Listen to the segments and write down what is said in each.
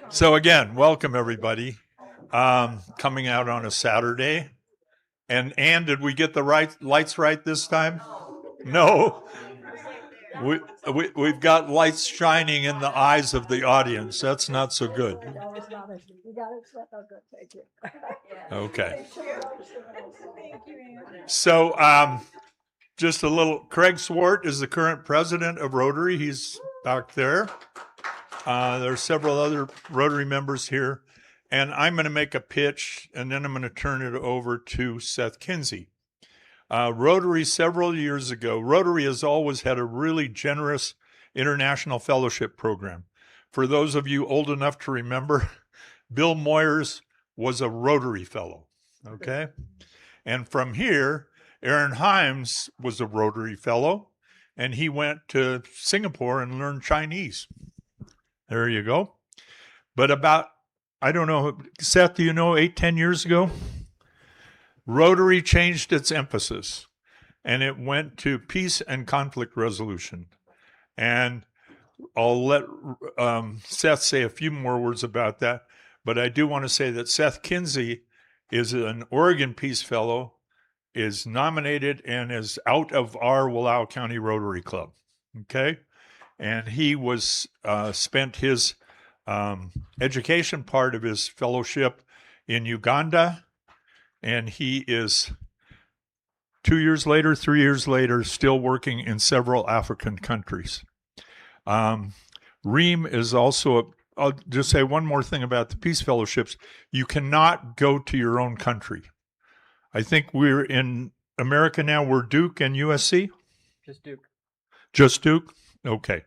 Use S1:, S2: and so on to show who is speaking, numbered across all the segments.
S1: So again, welcome everybody. Coming out on a Saturday, and did we get the right lights right this time? No, we've got lights shining in the eyes of the audience. That's not so good. Okay. So just a little. Craig Swart is the current president of Rotary. He's back there. There are several other Rotary members here. And I'm going to make a pitch, and then I'm going to turn it over to Seth Kinzie. Rotary, several years ago, Rotary has always had a really generous international fellowship program. For those of you old enough to remember, Bill Moyers was a Rotary fellow, okay? And from here, Aaron Himes was a Rotary fellow, and he went to Singapore and learned Chinese. There you go. But about, I don't know, Seth, do you know, 8-10 years ago, Rotary changed its emphasis, and it went to peace and conflict resolution. And I'll let Seth say a few more words about that, but I do want to say that Seth Kinzie is an Oregon Peace Fellow, is nominated, and is out of our Wallowa County Rotary Club, okay? And he was spent his education part of his fellowship in Uganda, and he is 2 years later, 3 years later, still working in several African countries. Reem is also, I'll just say one more thing about the Peace Fellowships. You cannot go to your own country. I think we're in America now, we're Duke and USC?
S2: Just Duke.
S1: Just Duke? Okay.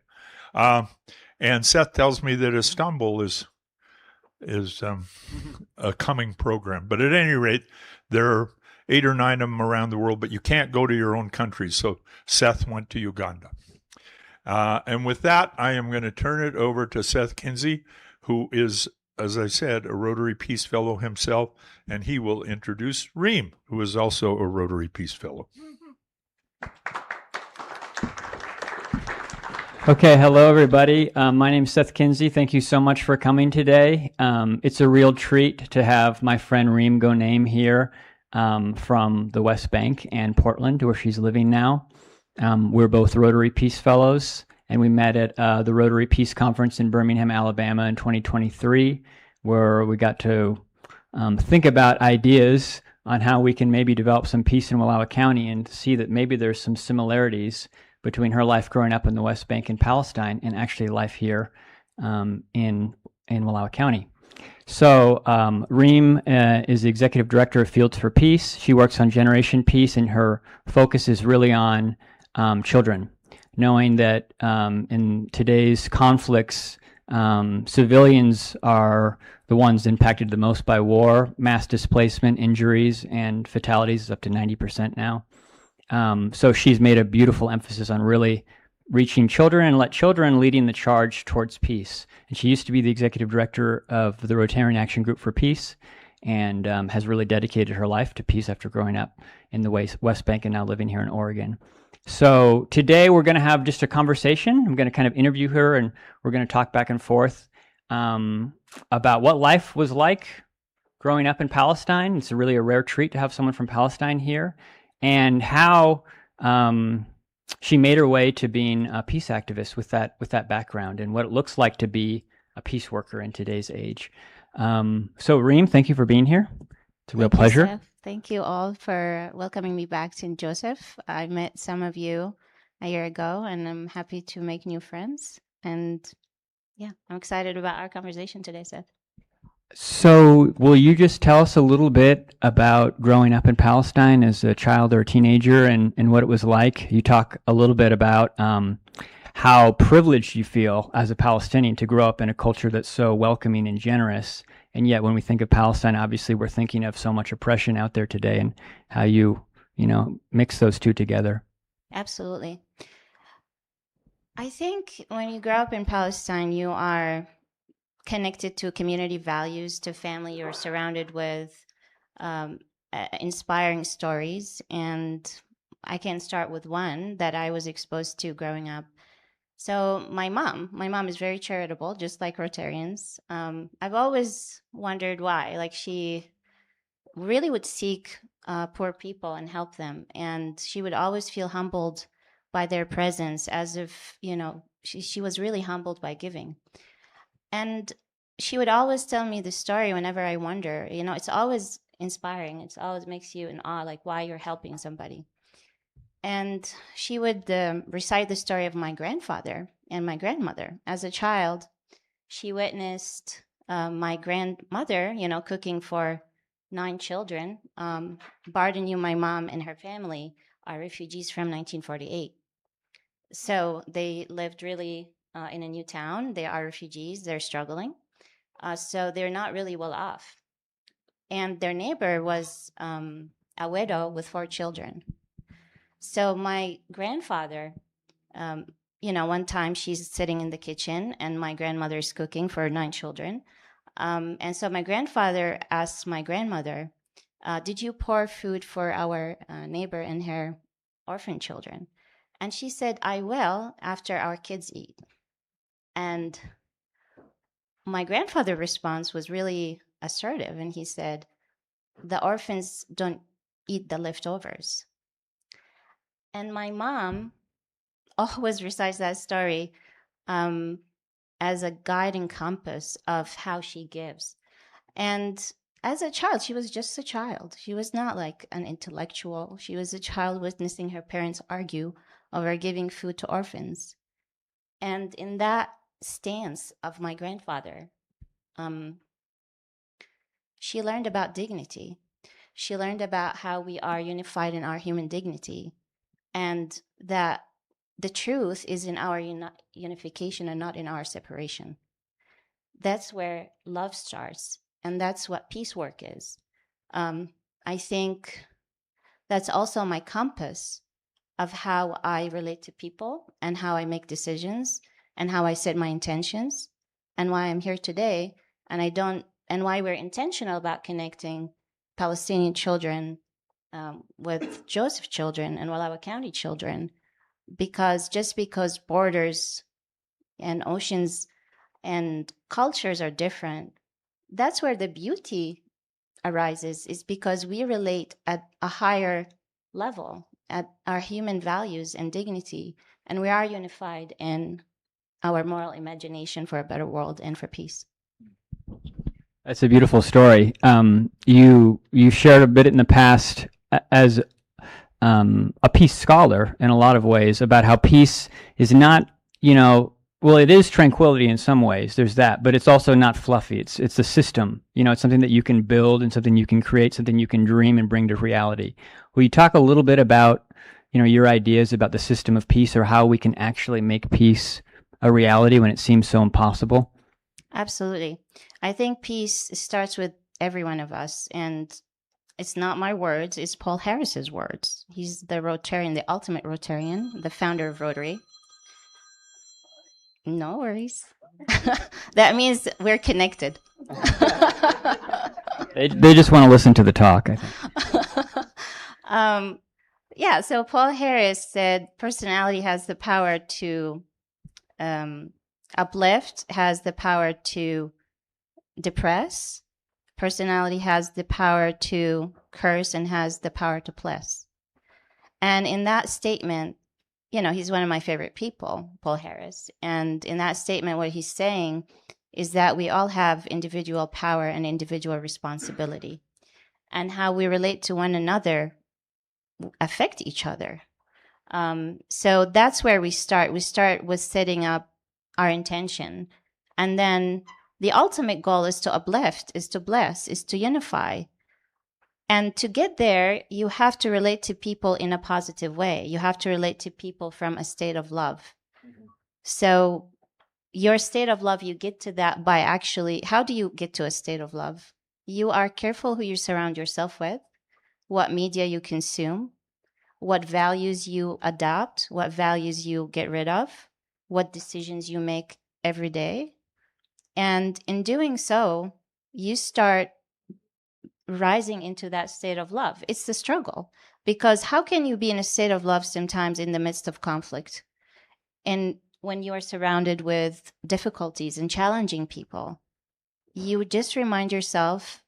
S1: And Seth tells me that Istanbul is a coming program. But at any rate, there are 8 or 9 of them around the world, but you can't go to your own country. So Seth went to Uganda. And with that, I am going to turn it over to Seth Kinzie, who is, as I said, a Rotary Peace Fellow himself, and he will introduce Reem, who is also a Rotary Peace Fellow.
S2: Okay, hello everybody. My name is Seth Kinzie. Thank you so much for coming today. It's a real treat to have my friend Reem Ghunaim here from the West Bank and Portland, where she's living now. We're both Rotary Peace Fellows, and we met at the Rotary Peace Conference in Birmingham, Alabama in 2023, where we got to think about ideas on how we can maybe develop some peace in Wallowa County and see that maybe there's some similarities between her life growing up in the West Bank and Palestine and actually life here in Wallowa County. So Reem is the Executive Director of Fields for Peace. She works on Generation Peace, and her focus is really on children, knowing that in today's conflicts, civilians are the ones impacted the most by war, mass displacement, injuries, and fatalities up to 90% now. So she's made a beautiful emphasis on really reaching children and let children leading the charge towards peace. And she used to be the executive director of the Rotarian Action Group for Peace, and has really dedicated her life to peace after growing up in the West Bank and now living here in Oregon. So today we're going to have just a conversation. I'm going to kind of interview her, and we're going to talk back and forth about what life was like growing up in Palestine. It's really a rare treat to have someone from Palestine here, and how she made her way to being a peace activist with that background, and what it looks like to be a peace worker in today's age. So Reem, thank you for being here. It's a real pleasure.
S3: Seth. Thank you all for welcoming me back to St. Joseph. I met some of you a year ago, and I'm happy to make new friends. And yeah, I'm excited about our conversation today, Seth.
S2: So will you just tell us a little bit about growing up in Palestine as a child or a teenager, and what it was like? You talk a little bit about how privileged you feel as a Palestinian to grow up in a culture that's so welcoming and generous. And yet when we think of Palestine, obviously we're thinking of so much oppression out there today, and how you mix those two together.
S3: Absolutely. I think when you grow up in Palestine, you are connected to community values, to family. You're surrounded with inspiring stories. And I can start with one that I was exposed to growing up. So my mom is very charitable, just like Rotarians. I've always wondered why. Like, she really would seek poor people and help them, and she would always feel humbled by their presence, as if, she was really humbled by giving. And she would always tell me the story whenever I wonder. It's always inspiring. It always makes you in awe, like why you're helping somebody. And she would recite the story of my grandfather and my grandmother. As a child, she witnessed my grandmother, cooking for 9 children. Barden, my mom and her family are refugees from 1948. So they lived really in a new town. They are refugees. They're struggling. So they're not really well off. And their neighbor was a widow with 4 children. So my grandfather, one time she's sitting in the kitchen and my grandmother's cooking for 9 children. And so my grandfather asks my grandmother, did you pour food for our neighbor and her orphan children? And she said, I will, after our kids eat. And my grandfather's response was really assertive. And he said, the orphans don't eat the leftovers. And my mom always recites that story as a guiding compass of how she gives. And as a child, she was just a child. She was not like an intellectual. She was a child witnessing her parents argue over giving food to orphans. And in that stance of my grandfather, she learned about dignity. She learned about how we are unified in our human dignity, and that the truth is in our unification and not in our separation. That's where love starts, and that's what peace work is. I think that's also my compass of how I relate to people and how I make decisions and how I set my intentions and why I'm here today. And why we're intentional about connecting Palestinian children with Joseph children and Wallowa County children, because just because borders and oceans and cultures are different, that's where the beauty arises, is because we relate at a higher level, at our human values and dignity, and we are unified in our moral imagination for a better world and for peace.
S2: That's a beautiful story. You shared a bit in the past as a peace scholar in a lot of ways about how peace is not, well, it is tranquility in some ways. There's that, but it's also not fluffy. It's a system. It's something that you can build and something you can create, something you can dream and bring to reality. Will you talk a little bit about, your ideas about the system of peace, or how we can actually make peace a reality when it seems so impossible?
S3: Absolutely. I think peace starts with every one of us, and it's not my words, it's Paul Harris's words. He's the Rotarian, the ultimate Rotarian, the founder of Rotary. No worries. That means we're connected.
S2: They just want to listen to the talk, I think.
S3: Yeah, so Paul Harris said personality has the power to uplift, has the power to depress. Personality has the power to curse and has the power to bless. And in that statement, he's one of my favorite people, Paul Harris. And in that statement, what he's saying is that we all have individual power and individual responsibility, and how we relate to one another affect each other. So that's where we start. We start with setting up our intention. And then the ultimate goal is to uplift, is to bless, is to unify. And to get there, you have to relate to people in a positive way. You have to relate to people from a state of love. Mm-hmm. So your state of love, you get to that by actually, how do you get to a state of love? You are careful who you surround yourself with, what media you consume, what values you adopt, what values you get rid of, what decisions you make every day. And in doing so, you start rising into that state of love. It's the struggle, because how can you be in a state of love sometimes in the midst of conflict? And when you are surrounded with difficulties and challenging people, you just remind yourself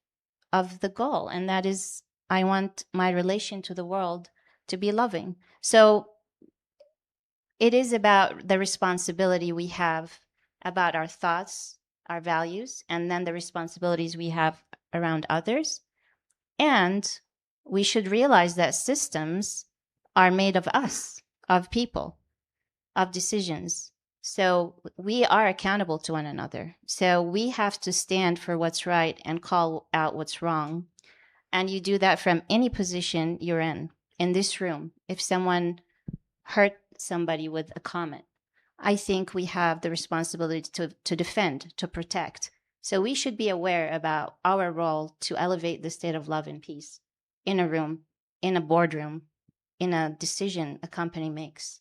S3: of the goal, and that is, I want my relation to the world to be loving. So it is about the responsibility we have about our thoughts, our values, and then the responsibilities we have around others. And we should realize that systems are made of us, of people, of decisions. So we are accountable to one another. So we have to stand for what's right and call out what's wrong. And you do that from any position you're in. In this room, if someone hurt somebody with a comment, I think we have the responsibility to defend, to protect. So we should be aware about our role to elevate the state of love and peace in a room, in a boardroom, in a decision a company makes.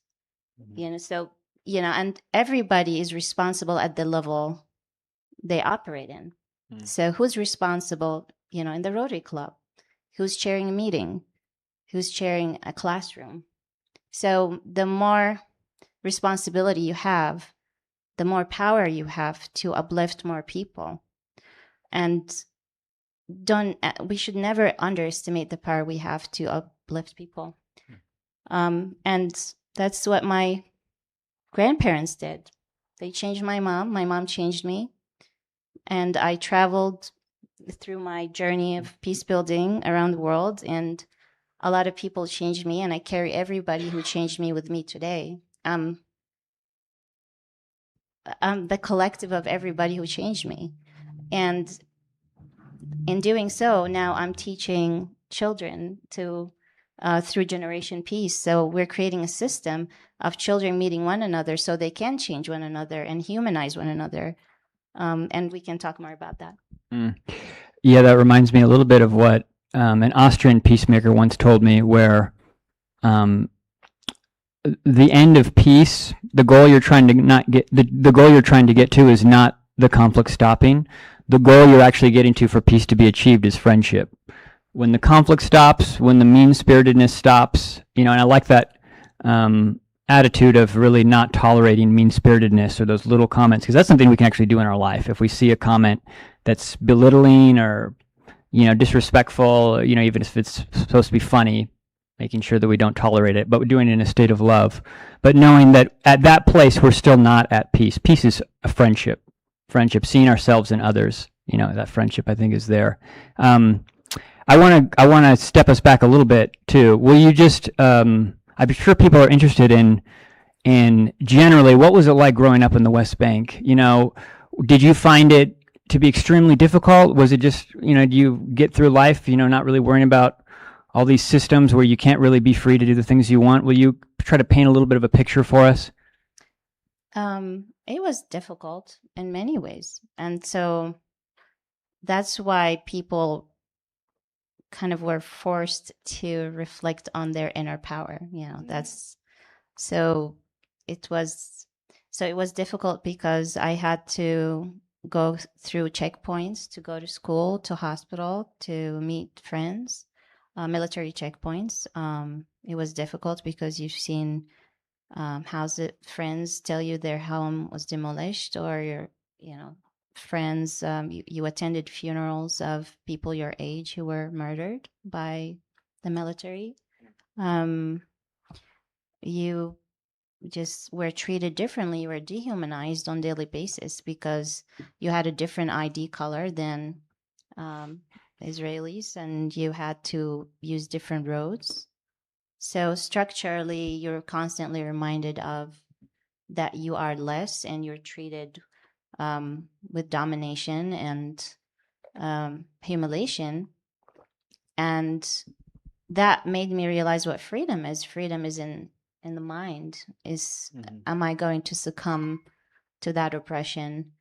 S3: So, and everybody is responsible at the level they operate in. So who's responsible, in the Rotary Club? Who's chairing a meeting? Who's chairing a classroom? So the more responsibility you have, the more power you have to uplift more people. And we should never underestimate the power we have to uplift people. And that's what my grandparents did. They changed my mom changed me. And I traveled through my journey of peace building around the world, and a lot of people changed me, and I carry everybody who changed me with me today. I'm the collective of everybody who changed me. And in doing so, now I'm teaching children to through Generation Peace. So we're creating a system of children meeting one another so they can change one another and humanize one another. And we can talk more about that.
S2: Yeah, that reminds me a little bit of what an Austrian peacemaker once told me, where the end of peace, the goal you're trying to the goal you're trying to get to is not the conflict stopping. The goal you're actually getting to for peace to be achieved is friendship. When the conflict stops, when the mean-spiritedness stops, and I like that attitude of really not tolerating mean-spiritedness or those little comments, because that's something we can actually do in our life. If we see a comment that's belittling or, disrespectful, even if it's supposed to be funny, making sure that we don't tolerate it, but we're doing it in a state of love. But knowing that at that place, we're still not at peace. Peace is a friendship, seeing ourselves in others, that friendship, I think, is there. I want to step us back a little bit too. Will you just, I'm sure people are interested in generally, what was it like growing up in the West Bank? Did you find it to be extremely difficult? Was it just, do you get through life, not really worrying about all these systems where you can't really be free to do the things you want? Will you try to paint a little bit of a picture for us?
S3: It was difficult in many ways. And so that's why people kind of were forced to reflect on their inner power. It was difficult because I had to go through checkpoints to go to school, to hospital, to meet friends, military checkpoints. It was difficult because you've seen friends tell you their home was demolished, or your friends, you attended funerals of people your age who were murdered by the military. You just were treated differently. You were dehumanized on a daily basis because you had a different ID color than Israelis, and you had to use different roads. So structurally, you're constantly reminded of that you are less, and you're treated with domination and humiliation. And that made me realize what freedom is. Freedom is in the mind. Am I going to succumb to that oppression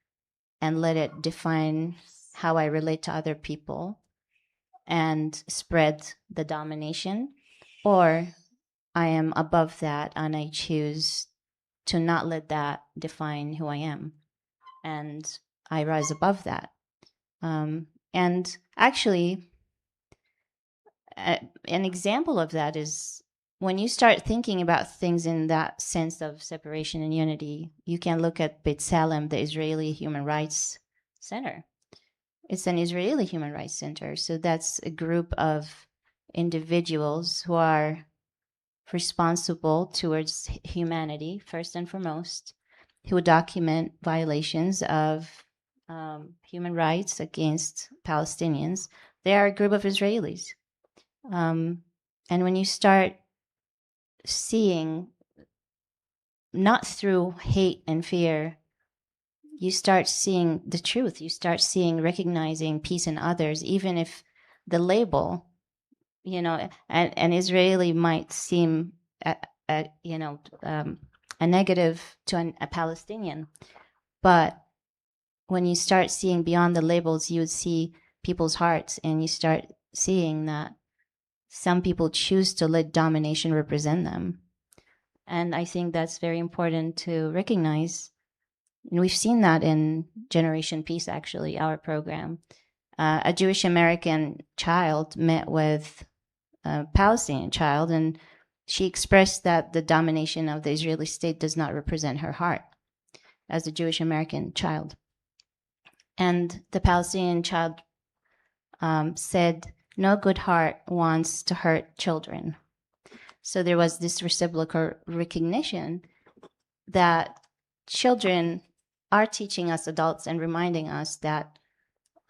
S3: and let it define how I relate to other people and spread the domination? Or I am above that and I choose to not let that define who I am, and I rise above that. And actually, an example of that is when you start thinking about things in that sense of separation and unity, you can look at B'Tselem, the Israeli Human Rights Center. It's an Israeli human rights center. So that's a group of individuals who are responsible towards humanity, first and foremost, who document violations of human rights against Palestinians. They are a group of Israelis. And when you start seeing, not through hate and fear, you start seeing the truth. You start seeing, recognizing peace in others, even if the label, an Israeli might seem, a negative to a Palestinian. But when you start seeing beyond the labels, you would see people's hearts, and you start seeing that some people choose to let domination represent them. And I think that's very important to recognize. And we've seen that in Generation Peace, actually, our program. A Jewish American child met with a Palestinian child, and she expressed that the domination of the Israeli state does not represent her heart as a Jewish American child. And the Palestinian child said, no good heart wants to hurt children. So there was this reciprocal recognition that children are teaching us adults and reminding us that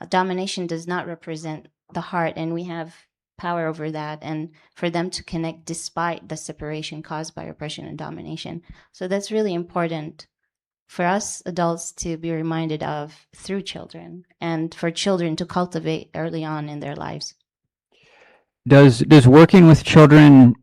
S3: domination does not represent the heart, and we have power over that, and for them to connect despite the separation caused by oppression and domination. So that's really important for us adults to be reminded of through children, and for children to cultivate early on in their lives.
S2: Does working with children,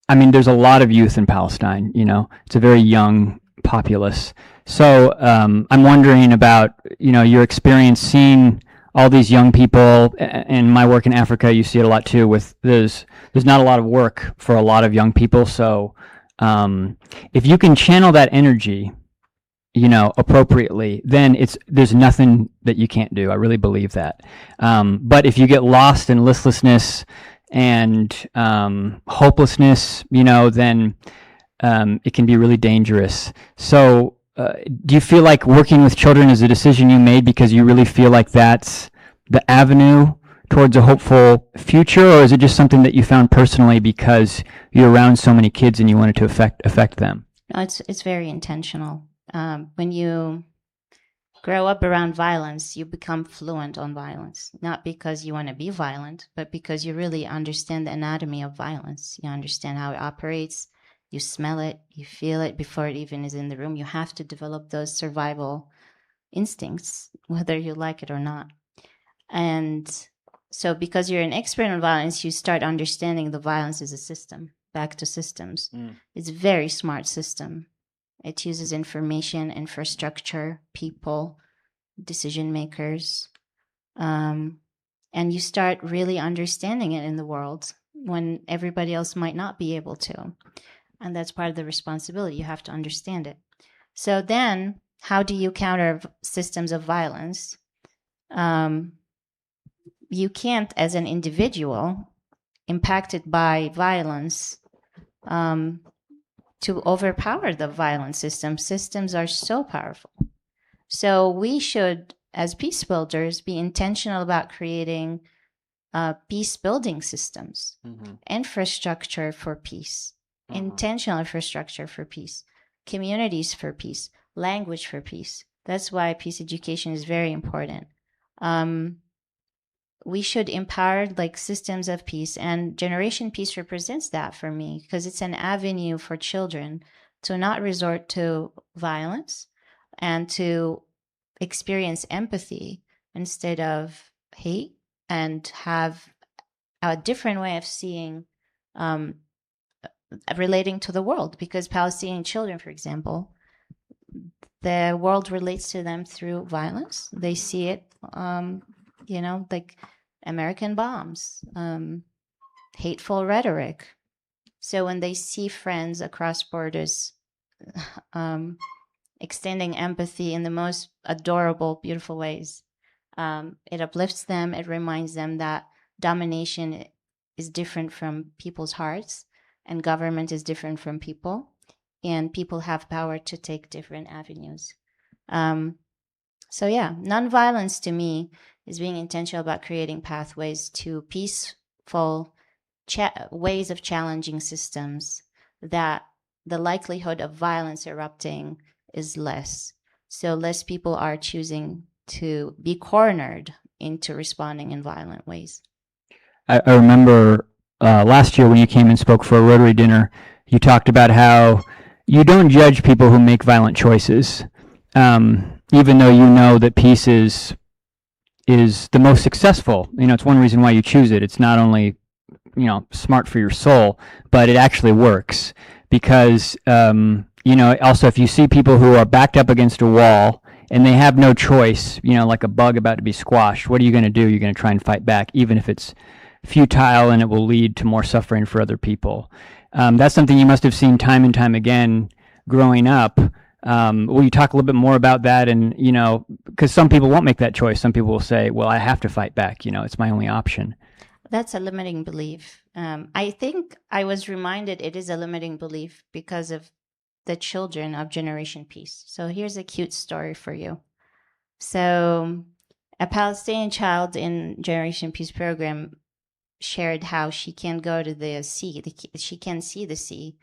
S2: I mean, there's a lot of youth in Palestine, it's a very young populace. So I'm wondering about, your experience seeing all these young people. In my work in Africa, you see it a lot too, there's not a lot of work for a lot of young people. So if you can channel that energy, appropriately, then there's nothing that you can't do. I really believe that. But if you get lost in listlessness and hopelessness, then it can be really dangerous. So do you feel like working with children is a decision you made because you really feel like that's the avenue towards a hopeful future, or is it just something that you found personally because you're around so many kids and you wanted to affect them?
S3: No, it's very intentional. When you grow up around violence, you become fluent on violence, not because you want to be violent, but because you really understand the anatomy of violence. You understand how it operates. You smell it, you feel it before it even is in the room. You have to develop those survival instincts, whether you like it or not. And so because you're an expert in violence, you start understanding the violence is a system, back to systems. It's a very smart system. It uses information, infrastructure, people, decision makers. And you start really understanding it in the world when everybody else might not be able to. And that's part of the responsibility. You have to understand it. So then, how do you counter systems of violence? You can't, as an individual impacted by violence, to overpower the violent system. Systems are so powerful. So we should, as peace builders, be intentional about creating peace building systems, infrastructure for peace. Intentional infrastructure for peace, communities for peace, language for peace. That's why peace education is very important. We should empower systems of peace, and Generation Peace represents that for me, because it's an avenue for children to not resort to violence and to experience empathy instead of hate, and have a different way of seeing relating to the world. Because Palestinian children, for example, the world relates to them through violence. They see it, like American bombs, hateful rhetoric. So when they see friends across borders extending empathy in the most adorable, beautiful ways, it uplifts them. It reminds them that domination is different from people's hearts. and government is different from people, and people have power to take different avenues. So yeah, nonviolence to me is being intentional about creating pathways to peaceful ways of challenging systems that the likelihood of violence erupting is less. So less people are choosing to be cornered into responding in violent ways.
S2: I remember last year when you came and spoke for a Rotary dinner, you talked about how you don't judge people who make violent choices, even though you know that peace is the most successful. It's one reason why you choose it. It's not only smart for your soul, but it actually works because also if you see people who are backed up against a wall and they have no choice, like a bug about to be squashed, what are you going to do? You're going to try and fight back, even if it's futile and it will lead to more suffering for other people. That's something you must have seen time and time again growing up. Will you talk a little bit more about that? And, because some people won't make that choice. Some people will say, well, I have to fight back. It's my only option.
S3: That's a limiting belief. I think I was reminded it is a limiting belief because of the children of Generation Peace. So here's a cute story for you. So a Palestinian child in Generation Peace program shared how she can't go to the sea. She can see the sea,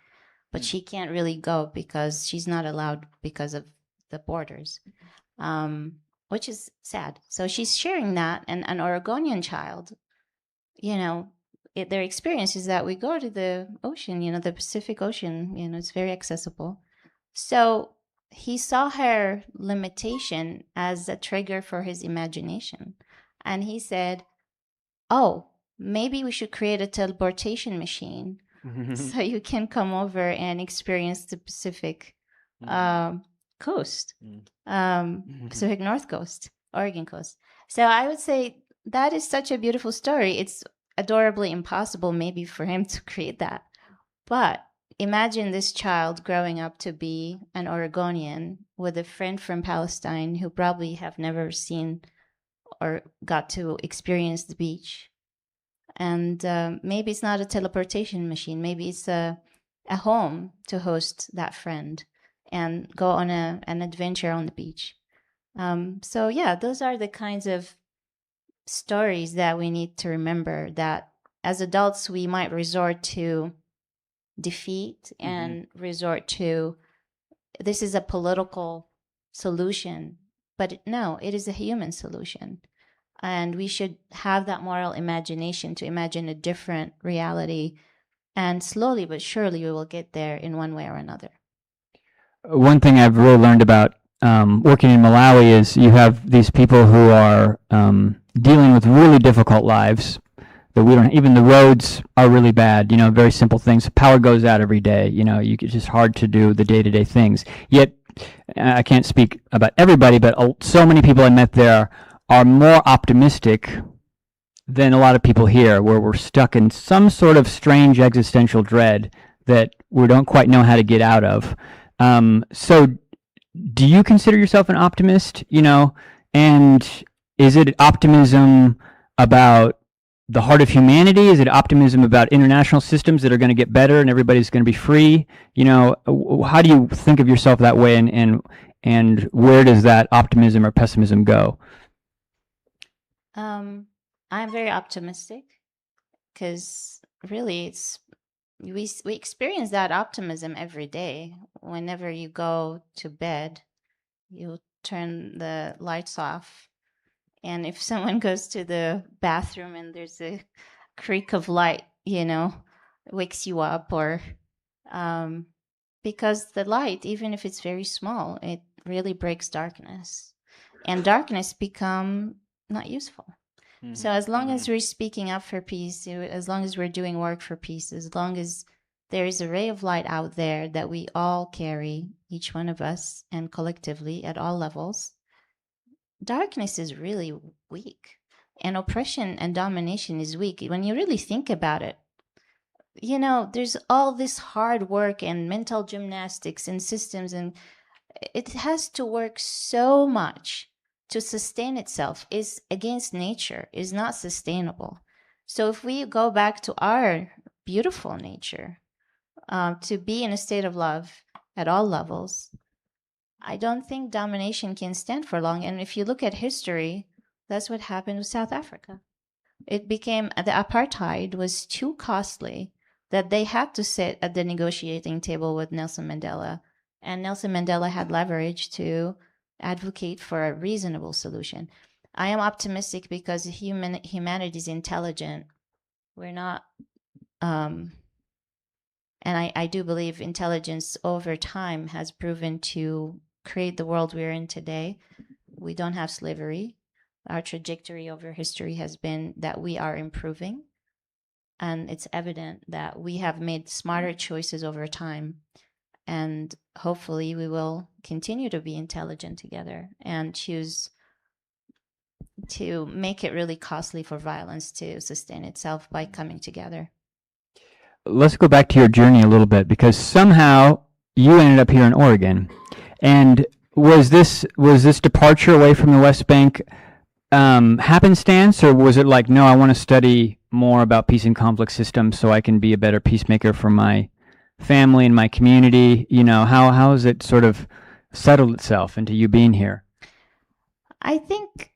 S3: but she can't really go because she's not allowed because of the borders, which is sad. So she's sharing that, and an Oregonian child, their experience is that we go to the ocean, the Pacific Ocean, it's very accessible. So he saw her limitation as a trigger for his imagination. And he said, oh, maybe we should create a teleportation machine so you can come over and experience the Pacific coast, Pacific North coast, Oregon coast. So I would say that is such a beautiful story. It's adorably impossible maybe for him to create that. But imagine this child growing up to be an Oregonian with a friend from Palestine who probably have never seen or got to experience the beach. And maybe it's not a teleportation machine. Maybe it's a home to host that friend and go on an adventure on the beach. So yeah, those are the kinds of stories that we need to remember, that as adults we might resort to defeat and resort to, this is a political solution, but no, it is a human solution. And we should have that moral imagination to imagine a different reality. And slowly but surely we will get there in one way or another.
S2: One thing I've really learned about working in Malawi is you have these people who are dealing with really difficult lives that we don't, even the roads are really bad, very simple things. Power goes out every day, it's just hard to do the day-to-day things. Yet, I can't speak about everybody, but so many people I met there are more optimistic than a lot of people here, where we're stuck in some sort of strange existential dread that we don't quite know how to get out of. So do you consider yourself an optimist, and is it optimism about the heart of humanity? Is it optimism about international systems that are going to get better and everybody's going to be free? How do you think of yourself that way, and where does that optimism or pessimism go?
S3: I'm very optimistic because really we experience that optimism every day. Whenever you go to bed, you turn the lights off, and if someone goes to the bathroom and there's a creak of light, wakes you up, or because the light, even if it's very small, it really breaks darkness, and darkness become not useful. So as long as we're speaking up for peace, as long as we're doing work for peace, as long as there is a ray of light out there that we all carry, each one of us, and collectively at all levels, darkness is really weak. And oppression and domination is weak. When you really think about it, there's all this hard work and mental gymnastics and systems, and it has to work so much to sustain itself. Is against nature, is not sustainable. So if we go back to our beautiful nature, to be in a state of love at all levels, I don't think domination can stand for long. And if you look at history, that's what happened with South Africa. It became, the apartheid was too costly that they had to sit at the negotiating table with Nelson Mandela. And Nelson Mandela had leverage to advocate for a reasonable solution. I am optimistic because humanity is intelligent. We're not, and I do believe intelligence over time has proven to create the world we're in today. We don't have slavery. Our trajectory over history has been that we are improving. And it's evident that we have made smarter choices over time. And hopefully we will continue to be intelligent together and choose to make it really costly for violence to sustain itself by coming together.
S2: Let's go back to your journey a little bit, because somehow you ended up here in Oregon. And was this departure away from the West Bank happenstance, or was it like, no, I want to study more about peace and conflict systems so I can be a better peacemaker for my family and my community? You know, how has it sort of settled itself into you being here?
S3: I think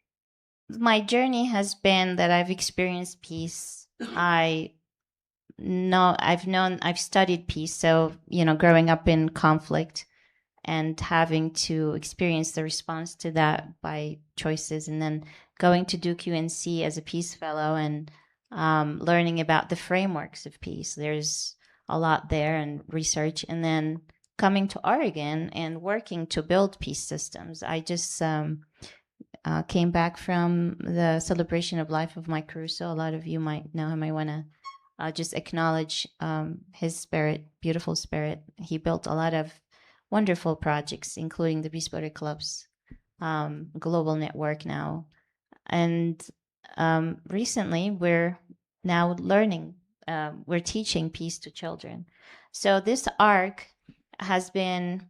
S3: my journey has been that I've experienced peace. I've studied peace. So, growing up in conflict and having to experience the response to that by choices, and then going to Duke UNC as a peace fellow and learning about the frameworks of peace. There's a lot there, and research, and then coming to Oregon and working to build peace systems. I just came back from the celebration of life of Mike Caruso. A lot of you might know him. I want to just acknowledge his spirit, beautiful spirit. He built a lot of wonderful projects, including the Peacemaker Club's global network now. And recently, we're now learning, we're teaching peace to children. So this arc has been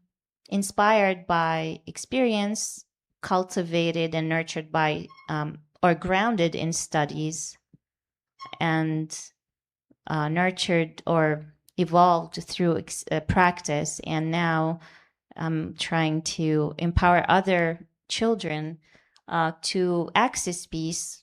S3: inspired by experience, cultivated and nurtured by, or grounded in studies, and nurtured or evolved through practice. And now I'm trying to empower other children to access peace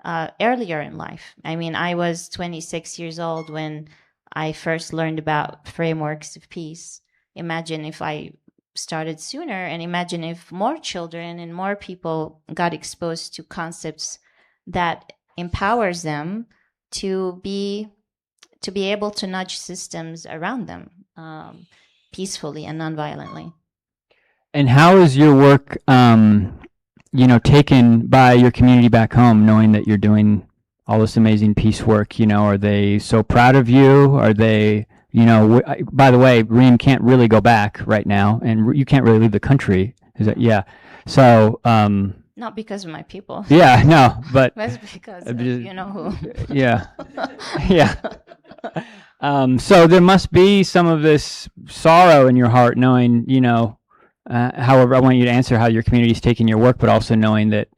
S3: earlier in life. I mean, I was 26 years old when I first learned about frameworks of peace. Imagine if I started sooner, and imagine if more children and more people got exposed to concepts that empowers them to be able to nudge systems around them peacefully and nonviolently.
S2: And how is your work, taken by your community back home, knowing that you're doing all this amazing peace work? Are they so proud of you? Are they, by the way, Reem can't really go back right now, and you can't really leave the country. Is that, yeah. So,
S3: not because of my people.
S2: Yeah, no, but
S3: that's because of you know who.
S2: Yeah. Yeah. So there must be some of this sorrow in your heart, knowing, however, I want you to answer how your community is taking your work, but also knowing that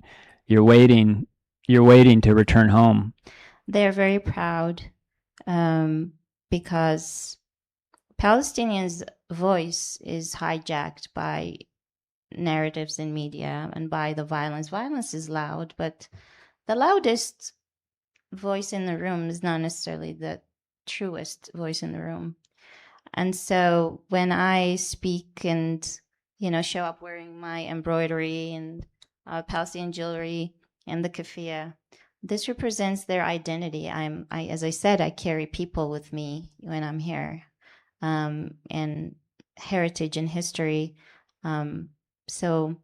S2: you're waiting to return home.
S3: They're very proud because Palestinians' voice is hijacked by narratives in media and by the violence. Violence is loud, but the loudest voice in the room is not necessarily the truest voice in the room. And so when I speak and show up wearing my embroidery and Palestinian jewelry and the keffiyeh, this represents their identity. As I said, I carry people with me when I'm here, and heritage and history. So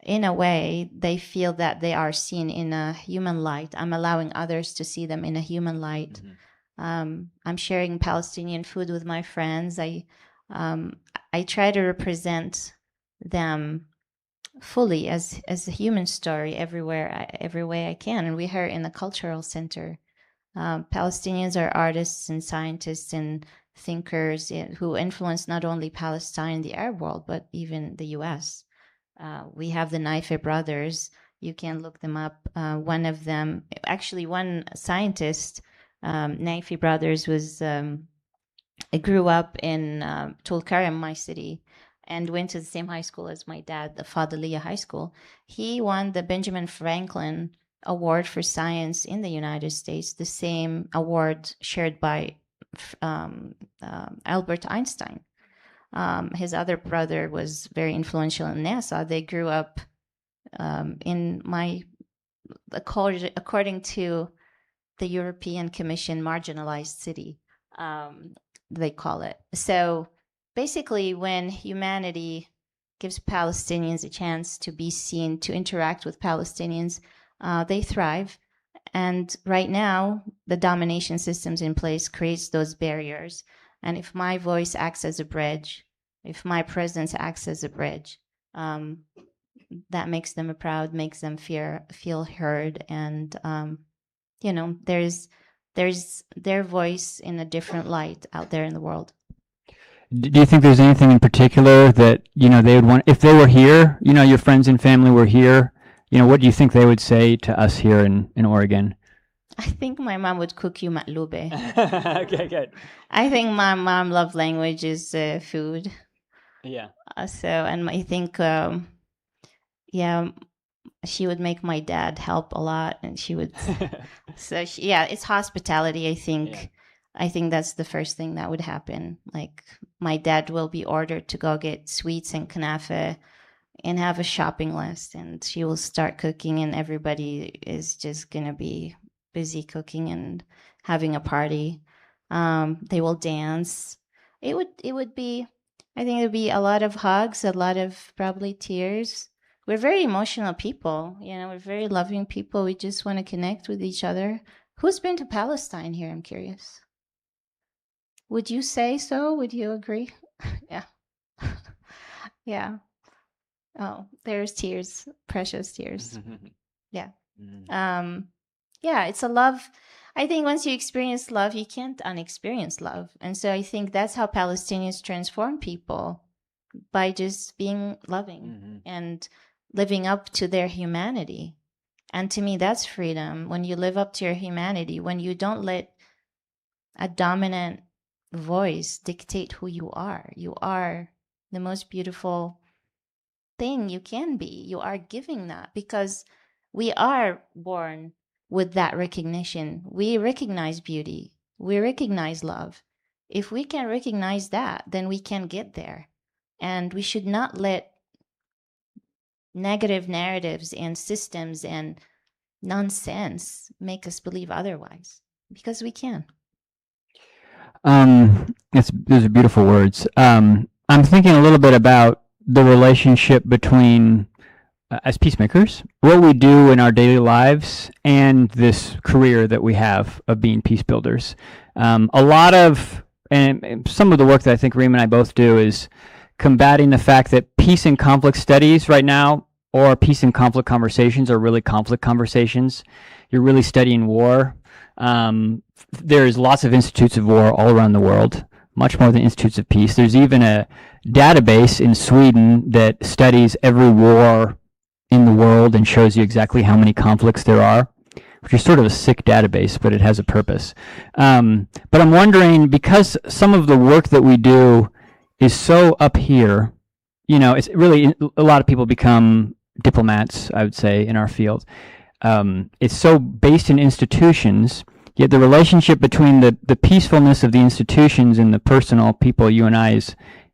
S3: in a way, they feel that they are seen in a human light. I'm allowing others to see them in a human light. Mm-hmm. I'm sharing Palestinian food with my friends. I try to represent them fully as a human story every way I can. And we're here in the cultural center. Palestinians are artists and scientists and thinkers who influence not only Palestine and the Arab world, but even the U.S. We have the Naife brothers. You can look them up. One of them, actually one scientist, Naife brothers, was I grew up in Tulkarem, my city, and went to the same high school as my dad, the Fadiliya High School. He won the Benjamin Franklin Award for Science in the United States, the same award shared by Albert Einstein. His other brother was very influential in NASA. They grew up in my, according to the European Commission, marginalized city, they call it. So basically, when humanity gives Palestinians a chance to be seen, to interact with Palestinians, they thrive. And right now, the domination systems in place creates those barriers. And if my voice acts as a bridge, if my presence acts as a bridge, that makes them proud, makes them feel heard, and there's their voice in a different light out there in the world.
S2: Do you think there's anything in particular that they would want if they were here? Your friends and family were here. What do you think they would say to us here in Oregon?
S3: I think my mom would cook you matlube.
S2: Okay, good.
S3: I think my mom love language is food.
S2: Yeah.
S3: And I think she would make my dad help a lot, and she would. It's hospitality. I think. Yeah. I think that's the first thing that would happen. Like, my dad will be ordered to go get sweets and kanafe and have a shopping list, and she will start cooking, and everybody is just gonna be busy cooking and having a party. They will dance. It would be. I think it would be a lot of hugs, a lot of probably tears. We're very emotional people, we're very loving people. We just want to connect with each other. Who's been to Palestine here? I'm curious. Would you say so? Would you agree? Yeah. Yeah. Oh, there's tears, precious tears. Yeah. Yeah, it's a love. I think once you experience love, you can't unexperience love. And so I think that's how Palestinians transform people, by just being loving and living up to their humanity. And to me, that's freedom. When you live up to your humanity, when you don't let a dominant voice dictate who you are the most beautiful thing you can be. You are giving that, because we are born with that recognition. We recognize beauty. We recognize love. If we can recognize that, then we can get there. And we should not let negative narratives and systems and nonsense make us believe otherwise, because we can.
S2: Those are beautiful words. I'm thinking a little bit about the relationship between, as peacemakers, what we do in our daily lives and this career that we have of being peace builders. A lot of, and some of the work that I think Reem and I both do is combating the fact that peace and conflict studies right now, or peace and conflict conversations, are really conflict conversations. You're really studying war. There's lots of institutes of war all around the world, much more than institutes of peace. There's even a database in Sweden that studies every war in the world and shows you exactly how many conflicts there are, which is sort of a sick database, but it has a purpose. But I'm wondering, because some of the work that we do is so up here, it's really, a lot of people become diplomats, I would say, in our field. It's so based in institutions, yet the relationship between the peacefulness of the institutions and the personal people, you and I,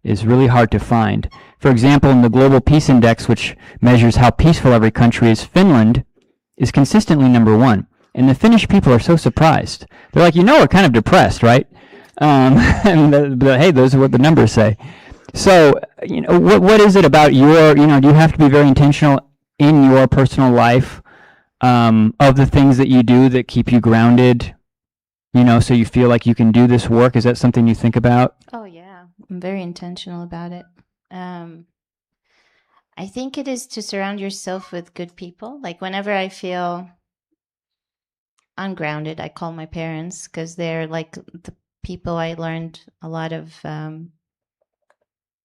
S2: is really hard to find. For example, in the Global Peace Index, which measures how peaceful every country is, Finland is consistently #1. And the Finnish people are so surprised. They're like, we're kind of depressed, right? And hey, those are what the numbers say. So, what is it about your, do you have to be very intentional in your personal life of the things that you do that keep you grounded, so you feel like you can do this work? Is that something you think about?
S3: Oh, yeah. I'm very intentional about it. I think it is to surround yourself with good people. Like, whenever I feel ungrounded, I call my parents, because they're like the people I learned a lot of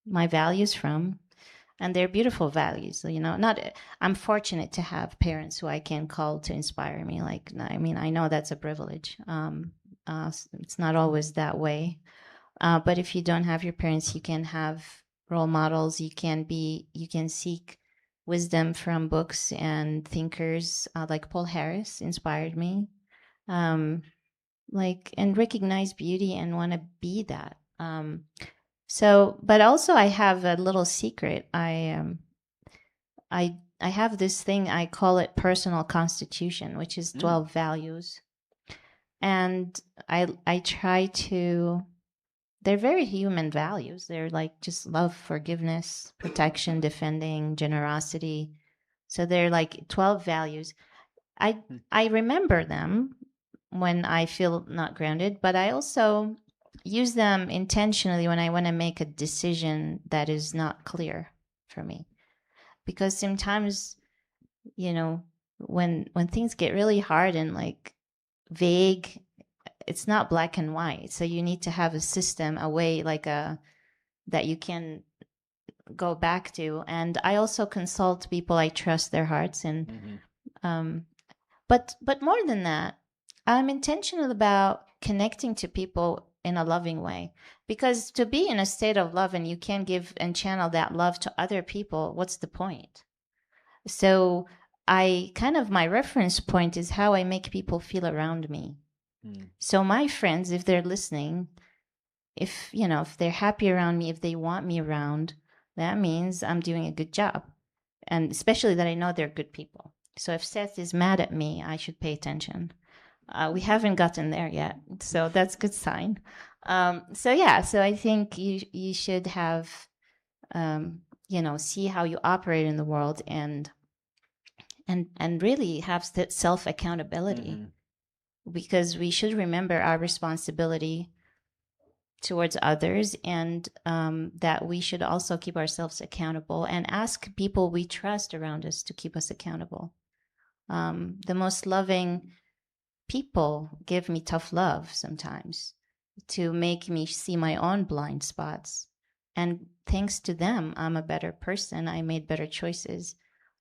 S3: my values from. And they're beautiful values, I'm fortunate to have parents who I can call to inspire me. I know that's a privilege. It's not always that way. But if you don't have your parents, you can have role models. You can seek wisdom from books and thinkers like Paul Harris inspired me. And recognize beauty and want to be that. But also I have a little secret. I have this thing, I call it personal constitution, which is 12 values. And I try to, they're very human values. They're like just love, forgiveness, protection, defending, generosity. So they're like 12 values. I remember them when I feel not grounded, but I also use them intentionally when I want to make a decision that is not clear for me. Because sometimes, when things get really hard and like vague, it's not black and white. So you need to have a system, a way that you can go back to. And I also consult people I trust their hearts and but more than that, I'm intentional about connecting to people in a loving way. Because to be in a state of love and you can't give and channel that love to other people, what's the point? So my reference point is how I make people feel around me. So my friends, if they're listening, if they're happy around me, if they want me around, that means I'm doing a good job. And especially that I know they're good people. So if Seth is mad at me, I should pay attention. We haven't gotten there yet, so that's a good sign. So I think you should have, see how you operate in the world and really have self accountability, because we should remember our responsibility towards others, and that we should also keep ourselves accountable and ask people we trust around us to keep us accountable. The most loving people give me tough love sometimes to make me see my own blind spots. And thanks to them, I'm a better person. I made better choices.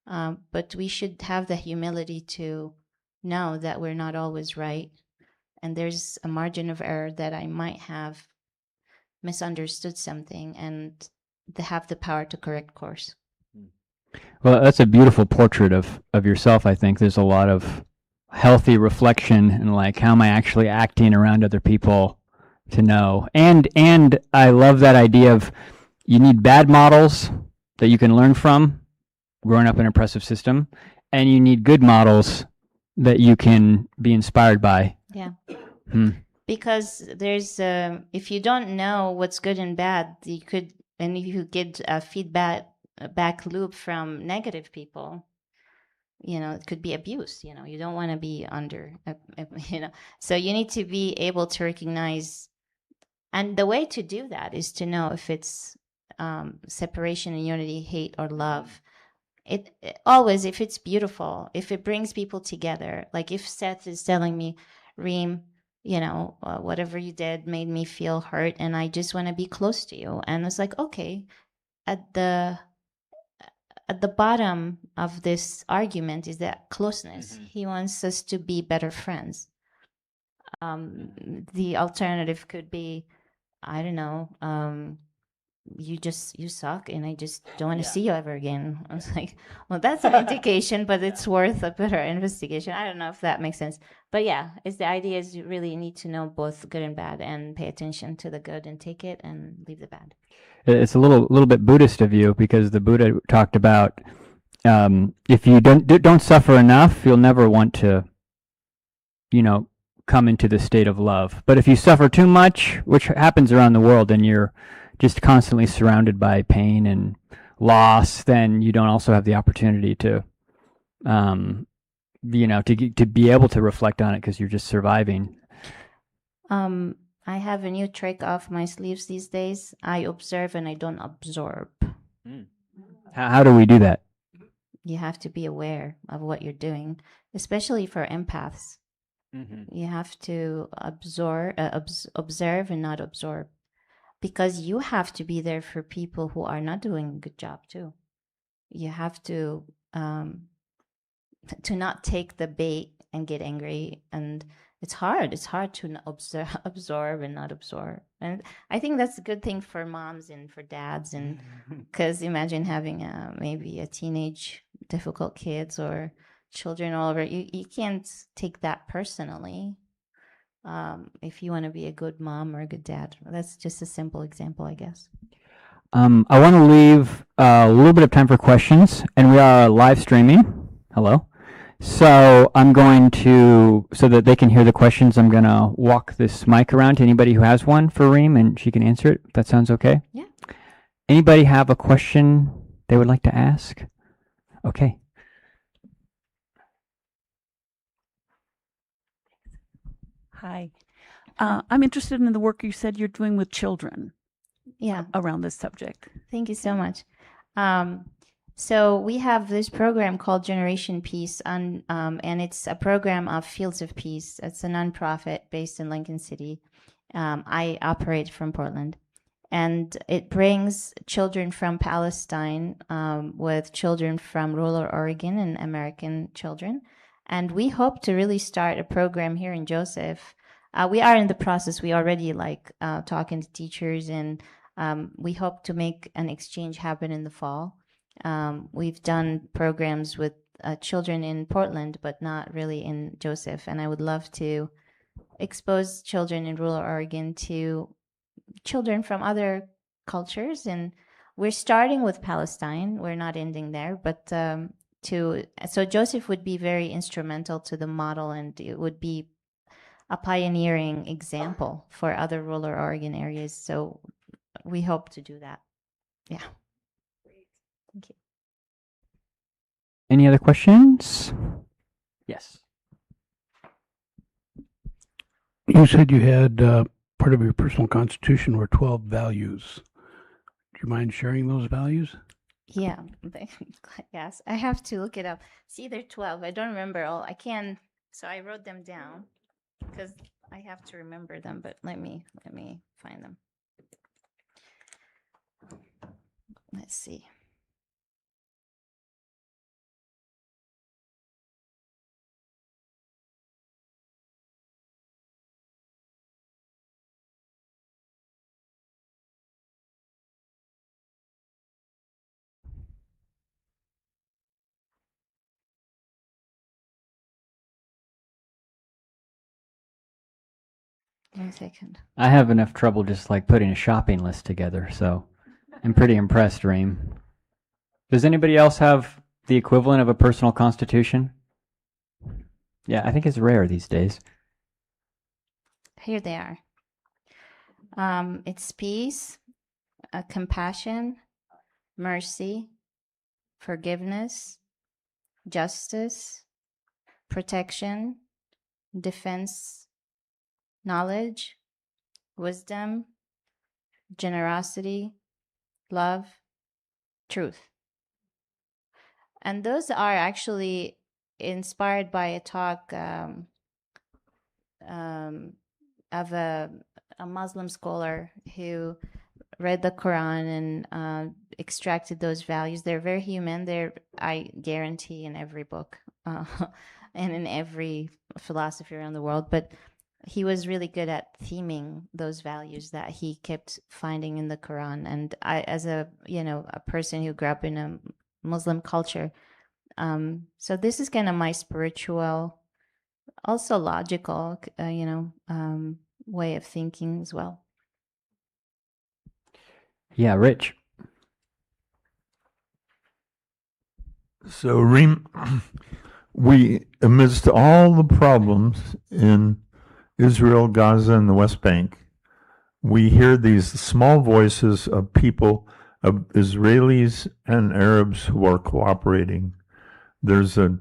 S3: But we should have the humility to know that we're not always right. And there's a margin of error that I might have misunderstood something and to have the power to correct course.
S2: Well, that's a beautiful portrait of yourself. I think there's a lot of healthy reflection and like, how am I actually acting around other people to know? And I love that idea of you need bad models that you can learn from growing up in an oppressive system, and you need good models that you can be inspired by.
S3: Yeah. Because there's if you don't know what's good and bad, and if you get a back loop from negative people, it could be abuse. You don't want to be under, so you need to be able to recognize. And the way to do that is to know if it's separation and unity, hate or love. It always, if it's beautiful, if it brings people together, like if Seth is telling me, Reem, whatever you did made me feel hurt and I just want to be close to you. And it's like, okay, at the bottom of this argument is that closeness. He wants us to be better friends. The alternative could be, I don't know, you suck and I just don't want to see you ever again. I was like, well, that's an indication, but it's worth a better investigation. I don't know if that makes sense. But the idea is you really need to know both good and bad and pay attention to the good and take it and leave the bad.
S2: It's a little bit Buddhist of you, because the Buddha talked about if you don't suffer enough, you'll never want to, come into the state of love. But if you suffer too much, which happens around the world, and you're just constantly surrounded by pain and loss, then you don't also have the opportunity to, to be able to reflect on it, because you're just surviving.
S3: I have a new trick off my sleeves these days. I observe and I don't absorb.
S2: How do we do that?
S3: You have to be aware of what you're doing, especially for empaths. You have to observe and not absorb, because you have to be there for people who are not doing a good job too. You have to not take the bait and get angry and it's hard. It's hard to absorb and not absorb. And I think that's a good thing for moms and for dads. And because imagine having maybe a teenage difficult kids or children all over. You can't take that personally. If you want to be a good mom or a good dad, that's just a simple example, I guess.
S2: I want to leave a little bit of time for questions, and we are live streaming. Hello. So I'm going to, so that they can hear the questions, I'm going to walk this mic around to anybody who has one for Reem, and she can answer it. If that sounds okay?
S3: Yeah.
S2: Anybody have a question they would like to ask? Okay.
S4: Hi. I'm interested in the work you said you're doing with children
S3: Yeah.
S4: around this subject.
S3: Thank you so much. So we have this program called Generation Peace, and it's a program of Fields of Peace. It's a nonprofit based in Lincoln City. I operate from Portland, and it brings children from Palestine with children from rural Oregon and American children. And we hope to really start a program here in Joseph. We are in the process. We already talking to teachers, and we hope to make an exchange happen in the fall. We've done programs with children in Portland, but not really in Joseph. And I would love to expose children in rural Oregon to children from other cultures. And we're starting with Palestine. We're not ending there, but so Joseph would be very instrumental to the model, and it would be a pioneering example for other rural Oregon areas. So we hope to do that. Yeah. Thank you.
S2: Any other questions? Yes.
S5: You said you had part of your personal constitution were 12 values. Do you mind sharing those values?
S3: Yeah. Yes. I have to look it up. It's either 12. I don't remember all. I can. So I wrote them down because I have to remember them. But let me find them. Let's see. One second.
S2: I have enough trouble just putting a shopping list together, so I'm pretty impressed, Reem. Does anybody else have the equivalent of a personal constitution? Yeah, I think it's rare these days.
S3: Here they are. It's peace, compassion, mercy, forgiveness, justice, protection, defense, knowledge, wisdom, generosity, love, truth. And those are actually inspired by a talk of a Muslim scholar who read the Quran and extracted those values. They're very human. I guarantee, in every book and in every philosophy around the world. But he was really good at theming those values that he kept finding in the Quran. And I, as a person who grew up in a Muslim culture, so this is kind of my spiritual, also logical, way of thinking as well.
S2: Yeah, Rich.
S1: So, Reem, we, amidst all the problems in Israel, Gaza, and the West Bank, we hear these small voices of people, of Israelis and Arabs who are cooperating. There's a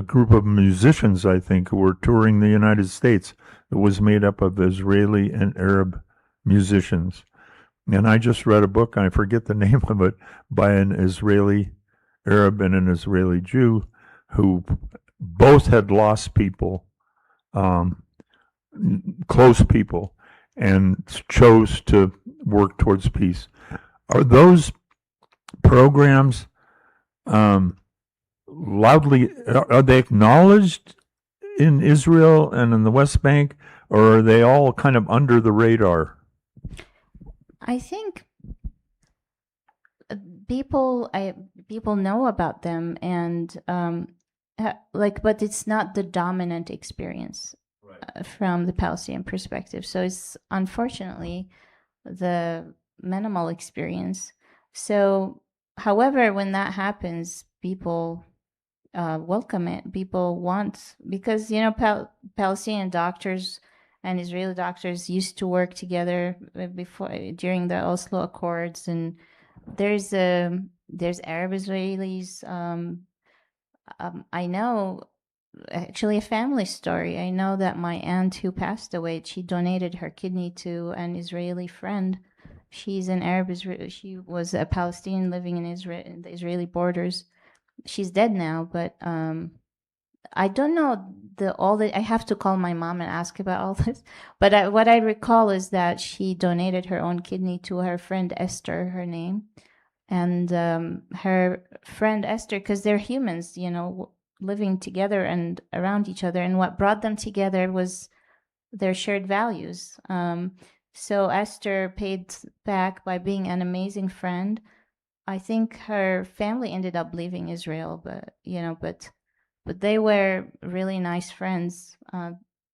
S1: group of musicians, I think, who were touring the United States that was made up of Israeli and Arab musicians. And I just read a book, I forget the name of it, by an Israeli Arab and an Israeli Jew who both had lost people, close people, and chose to work towards peace. Are those programs loudly, are they acknowledged in Israel and in the West Bank, or are they all kind of under the radar?
S3: I think people people know about them, and but it's not the dominant experience from the Palestinian perspective. So it's unfortunately the minimal experience. So, however, when that happens, people welcome it. People want, because Palestinian doctors and Israeli doctors used to work together before, during the Oslo Accords, and there's Arab Israelis. I know, actually, a family story. I know that my aunt who passed away, she donated her kidney to an Israeli friend. She's an Arab Israeli. She was a Palestinian living in Israel, in the Israeli borders. She's dead now, but I don't know I have to call my mom and ask about all this. But what I recall is that she donated her own kidney to her friend Esther, her name, and her friend Esther, because they're humans, living together and around each other, and what brought them together was their shared values. So Esther paid back by being an amazing friend. I think her family ended up leaving Israel, but they were really nice friends,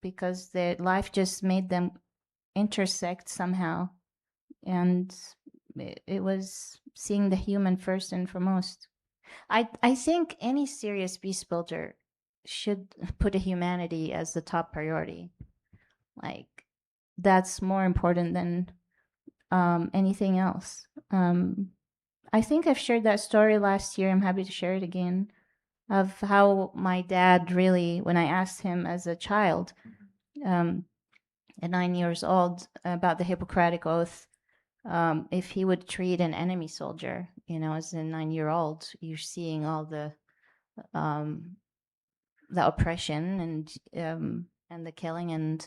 S3: because their life just made them intersect somehow, and it was seeing the human first and foremost. I think any serious peace builder should put a humanity as the top priority. Like, that's more important than anything else. I think I've shared that story last year. I'm happy to share it again, of how my dad really, when I asked him as a child, at 9 years old, about the Hippocratic Oath, if he would treat an enemy soldier, as a 9-year-old, you're seeing all the oppression and the killing,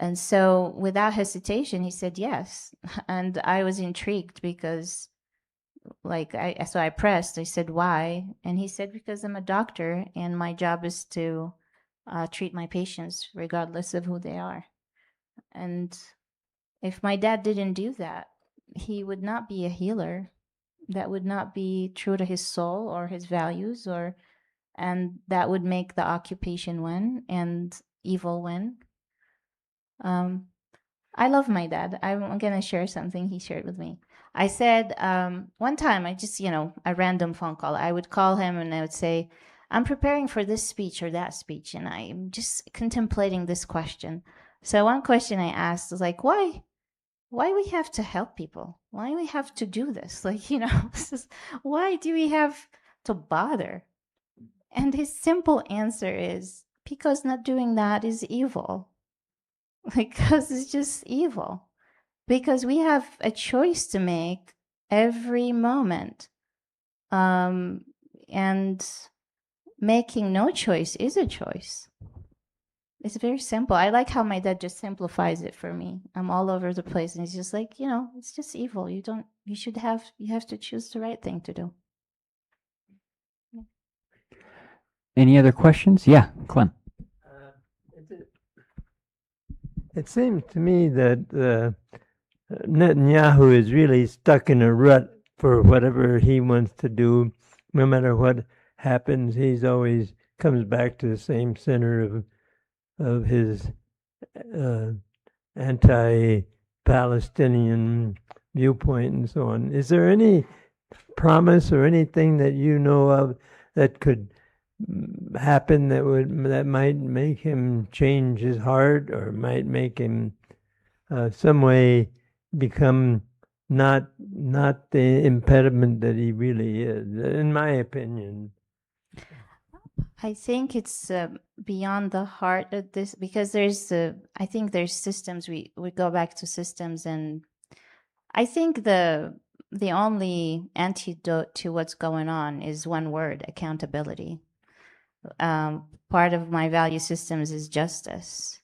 S3: and so without hesitation he said yes. And I was intrigued because, so I pressed. I said, why? And he said, because I'm a doctor and my job is to treat my patients regardless of who they are. And if my dad didn't do that, he would not be a healer. That would not be true to his soul or his values, and that would make the occupation win and evil win. I love my dad. I'm going to share something he shared with me. I said, one time, I just, a random phone call, I would call him and I would say, I'm preparing for this speech or that speech, and I'm just contemplating this question. So one question I asked was like, why we have to help people? Why we have to do this? Why do we have to bother? And his simple answer is, because not doing that is evil. Because it's just evil. Because we have a choice to make every moment. And making no choice is a choice. It's very simple. I like how my dad just simplifies it for me. I'm all over the place, and he's just like, it's just evil. You have to choose the right thing to do.
S2: Any other questions? Yeah, Clem.
S6: It seems to me that Netanyahu is really stuck in a rut for whatever he wants to do. No matter what happens, he's always comes back to the same center of his anti-Palestinian viewpoint and so on. Is there any promise or anything that you know of that could happen that might make him change his heart, or might make him some way become not the impediment that he really is, in my opinion?
S3: I think it's beyond the heart of this, because I think there's systems. We go back to systems, and I think the only antidote to what's going on is one word: accountability. Part of my value systems is justice,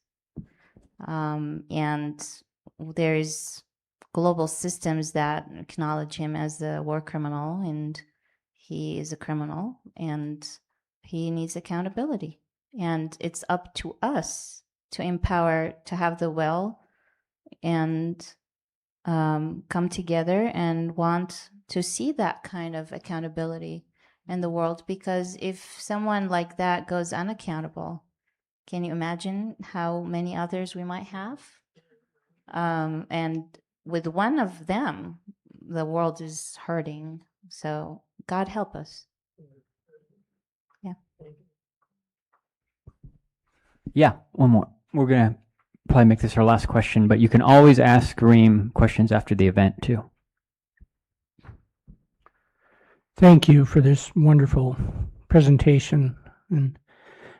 S3: and there's global systems that acknowledge him as a war criminal, and he is a criminal, and he needs accountability. And it's up to us to empower, to have the will and come together and want to see that kind of accountability in the world. Because if someone like that goes unaccountable, can you imagine how many others we might have? And with one of them, the world is hurting. So God help us. Yeah.
S2: Yeah, one more. We're going to probably make this our last question, but you can always ask Reem questions after the event too.
S5: Thank you for this wonderful presentation. And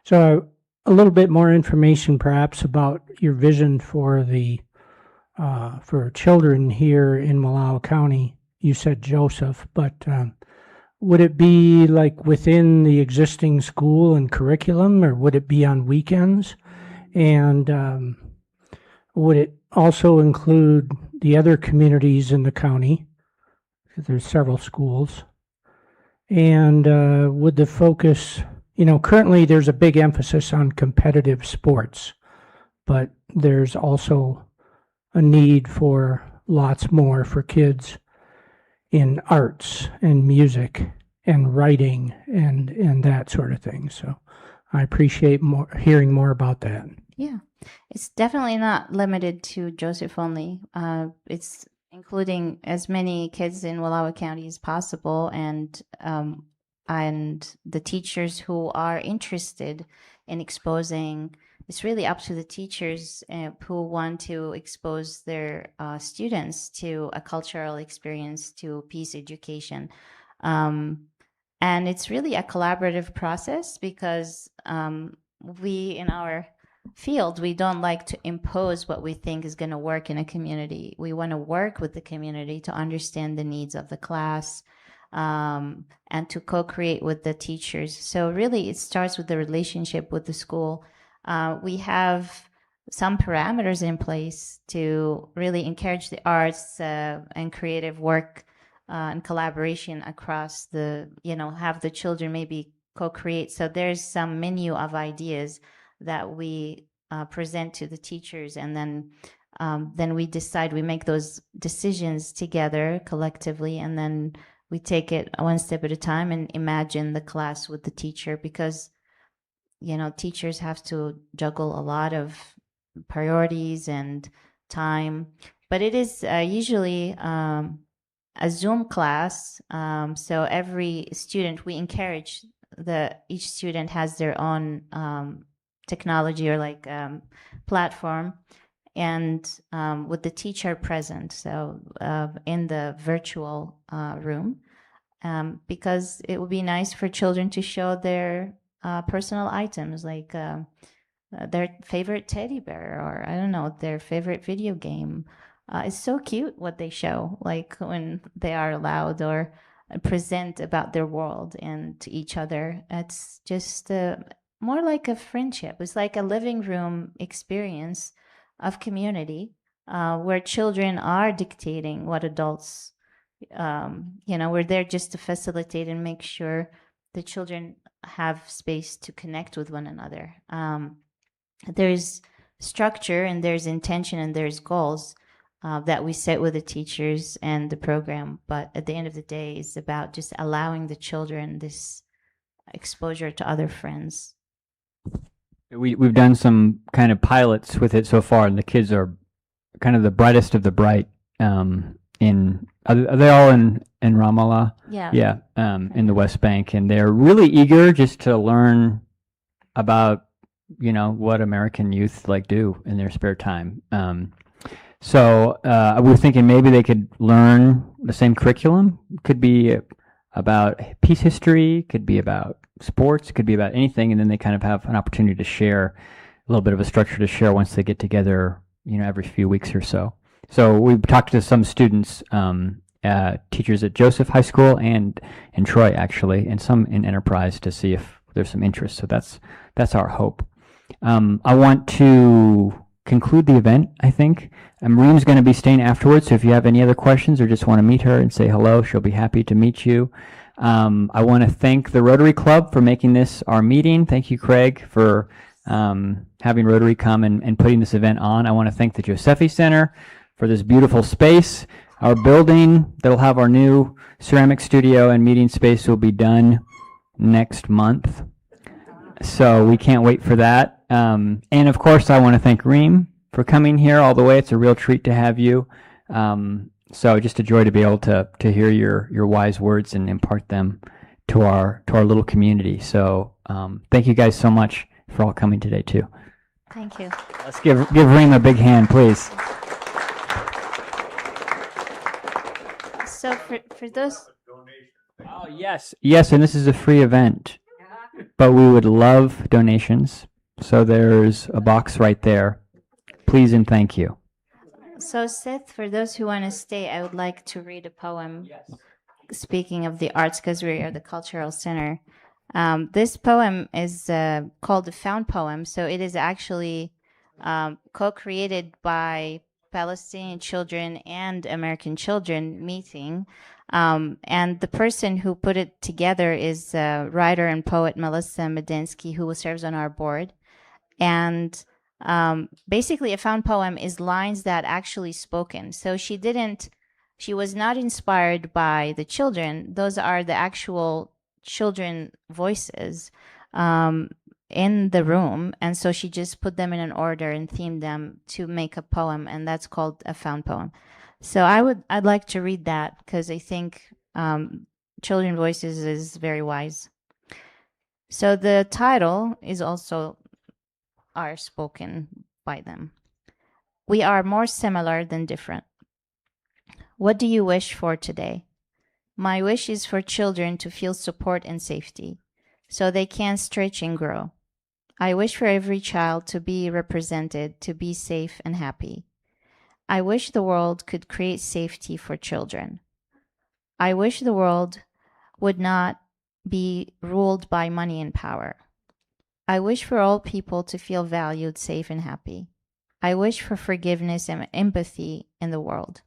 S5: so a little bit more information perhaps about your vision for the for children here in Wallowa County. You said Joseph, but would it be like within the existing school and curriculum, or would it be on weekends? And would it also include the other communities in the county? Because there's several schools. And would the focus, currently there's a big emphasis on competitive sports, but there's also a need for lots more for kids in arts and music and writing and that sort of thing. So I appreciate hearing more about that.
S3: Yeah, it's definitely not limited to Joseph only. It's including as many kids in Wallowa County as possible, and the teachers who are interested in exposing. It's really up to the teachers who want to expose their students to a cultural experience, to peace education. And it's really a collaborative process because we, in our field, we don't like to impose what we think is going to work in a community. We want to work with the community to understand the needs of the class and to co-create with the teachers. So really, it starts with the relationship with the school. We have some parameters in place to really encourage the arts and creative work and collaboration across have the children maybe co-create. So there's some menu of ideas that we present to the teachers, and then we decide, we make those decisions together collectively, and then we take it one step at a time and imagine the class with the teacher, because teachers have to juggle a lot of priorities and time. But it is usually a Zoom class. So every student, we encourage each student has their own technology or platform, and with the teacher present. So in the virtual room, because it would be nice for children to show their personal items, like their favorite teddy bear, or I don't know, their favorite video game. It's so cute what they show, like when they are allowed or present about their world and to each other. It's just more like a friendship. It's like a living room experience of community where children are dictating what adults, we're there just to facilitate and make sure the children have space to connect with one another. There's structure and there's intention and there's goals that we set with the teachers and the program. But at the end of the day, it's about just allowing the children this exposure to other friends.
S2: We've done some kind of pilots with it so far, and the kids are kind of the brightest of the bright. Are they all in Ramallah?
S3: Yeah.
S2: Yeah, in the West Bank, and they're really eager just to learn about what American youth do in their spare time. So we were thinking maybe they could learn the same curriculum. Could be about peace history, could be about sports, could be about anything, and then they kind of have an opportunity to share a little bit of a structure to share once they get together, every few weeks or so. So we've talked to some students, teachers at Joseph High School and in Troy actually, and some in Enterprise, to see if there's some interest. So that's our hope. I want to conclude the event, I think. Reem's going to be staying afterwards, so if you have any other questions or just want to meet her and say hello, she'll be happy to meet you. I want to thank the Rotary Club for making this our meeting. Thank you, Craig, for having Rotary come and putting this event on. I want to thank the Josephi Center for this beautiful space. Our building that'll have our new ceramic studio and meeting space will be done next month. So we can't wait for that. And of course, I want to thank Reem for coming here all the way. It's a real treat to have you. So just a joy to be able to hear your wise words and impart them to our little community. So thank you guys so much for all coming today too.
S3: Thank you.
S2: Let's give Reem a big hand, please.
S3: So for those,
S2: Oh yes, and this is a free event, but we would love donations. So there's a box right there. Please and thank you.
S3: so Seth, for those who want to stay, I would like to read a poem. Speaking of the arts, because we are the cultural center. This poem is called the Found Poem. So it is actually co-created by Palestinian children and American children meeting. And the person who put it together is writer and poet Melissa Medinsky, who serves on our board. And basically, a found poem is lines that actually spoken. So she was not inspired by the children. Those are the actual children voices in the room. And so she just put them in an order and themed them to make a poem. And that's called a found poem. So I'd like to read that because I think children voices is very wise. So the title is also are spoken by them. We are more similar than different. What do you wish for today? My wish is for children to feel support and safety, so they can stretch and grow. I wish for every child to be represented, to be safe and happy. I wish the world could create safety for children. I wish the world would not be ruled by money and power. I wish for all people to feel valued, safe, and happy. I wish for forgiveness and empathy in the world.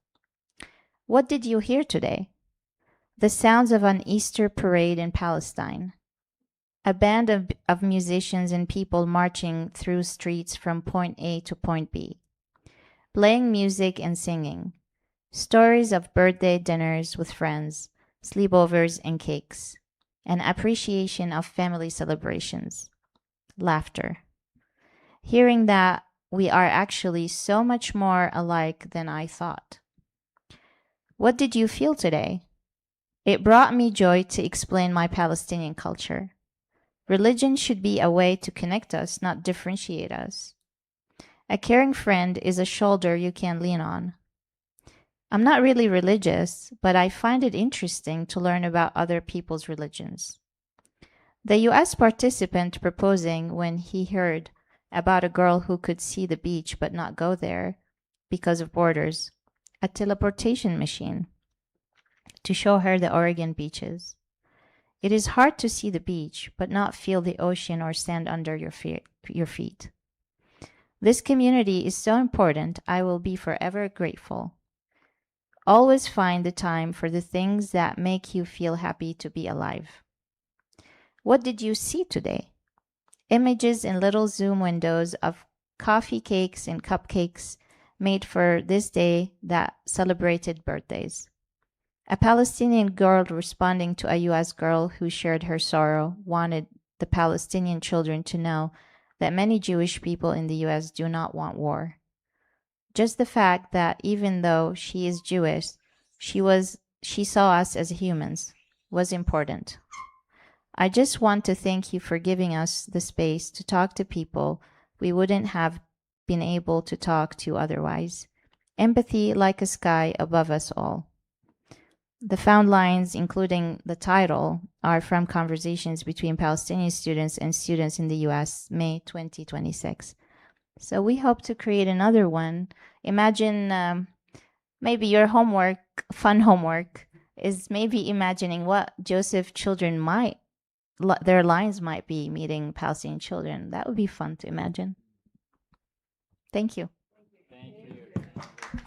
S3: What did you hear today? The sounds of an Easter parade in Palestine. A band of musicians and people marching through streets from point A to point B, playing music and singing. Stories of birthday dinners with friends, sleepovers and cakes, an appreciation of family celebrations. Laughter. Hearing that we are actually so much more alike than I thought. What did you feel today? It brought me joy to explain my Palestinian culture. Religion should be a way to connect us, not differentiate us. A caring friend is a shoulder you can lean on. I'm not really religious, but I find it interesting to learn about other people's religions. The U.S. participant proposing when he heard about a girl who could see the beach but not go there because of borders, a teleportation machine to show her the Oregon beaches. It is hard to see the beach but not feel the ocean or sand under your feet. This community is so important, I will be forever grateful. Always find the time for the things that make you feel happy to be alive. What did you see today? Images in little Zoom windows of coffee cakes and cupcakes made for this day that celebrated birthdays. A Palestinian girl responding to a U.S. girl who shared her sorrow wanted the Palestinian children to know that many Jewish people in the U.S. do not want war. Just the fact that even though she is Jewish, she saw us as humans was important. I just want to thank you for giving us the space to talk to people we wouldn't have been able to talk to otherwise. Empathy like a sky above us all. The found lines, including the title, are from conversations between Palestinian students and students in the U.S., May 2026. So we hope to create another one. Imagine maybe your homework, fun homework, is maybe imagining what Joseph children their lines might be meeting Palestinian children. That would be fun to imagine. Thank you.
S2: Thank you.